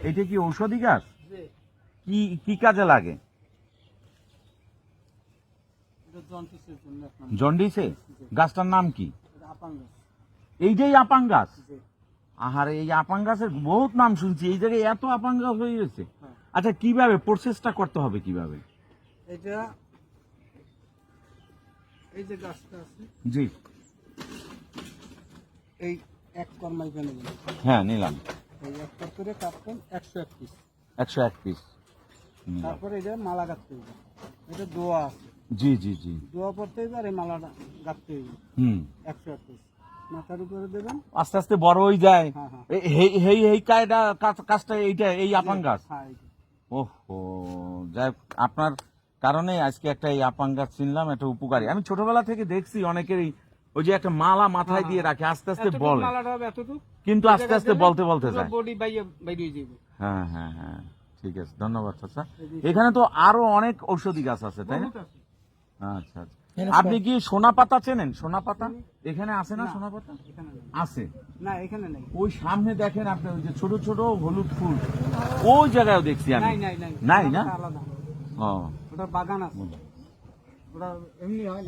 এটা কি ঔষধি গাছ? জি, কি কি কাজে লাগে? এটা জন্ডিসের জন্য এক নম্বর। জন্ডিসে? গাছটার নাম কি? এটা আপাং গাছ। এইটাই আপাং গাছ? জি, আহারে, এই আপাং গাছের বহুত নাম শুনছি, এই জায়গায় এত আপাং গাছ হয়ে গেছে। হ্যাঁ। আচ্ছা, কিভাবে প্রসেসটা করতে হবে কিভাবে? এটা এই যে গাছটা আছে, জি, এই এক কর্মাই ফেলে দিন। হ্যাঁ নিলাম। এই এক কর করে কাটবেন 101 পিস। 101 পিস নিলাম। তারপরে এটা মালা গাঁথতে হবে। এটা দোয়া আছে, জি জি জি। দোয়া পড়তে হবে আর এই মালাটা গাঁথতে হবে। হুম। 101 পিস মাথার উপরে দেবেন। আস্তে আস্তে বড় হয়ে যায়। হ্যাঁ হ্যাঁ এই কাজটা এইটা এই আপাং গাছ। হ্যাঁ, এই যে। ওহো, যাই হোক, আপনার কারণে আজকে একটা এই আপাং গাছ চিনলাম, একটা উপকারী। আমি ছোটবেলা থেকে দেখছি অনেকেরই ওই যে একটা মালা মাথায় দিয়ে রাখে, আস্তে আস্তে এতটুকু বলে, মালাটা হবে এতটুকু, কিন্তু আস্তে আস্তে বলতে বলতে যায়। বডি বাইরে বাইরে যাবে। হ্যাঁ হ্যাঁ হ্যাঁ, ঠিক আছে, ধন্যবাদ চাচা। এখানে তো আরো অনেক ঔষধি গাছ আছে, তাই না? বহুত আছে। আচ্ছা আচ্ছা। আপনি কি সোনা পাতা চেনেন? সোনা পাতা এখানে আছে না? না। সোনা পাতা এখানে নেই। আছে। না, এখানে নেই। ওই সামনে দেখেন আপনি, ওই যে ছোট ছোট হলুদ ফুল, ওই জায়গায় দেখছি আমি। নাই নাই নাই নাই না? ওটা আলাদা। ও, ওটা বাগান আছে, ওটা এমনি হয় না।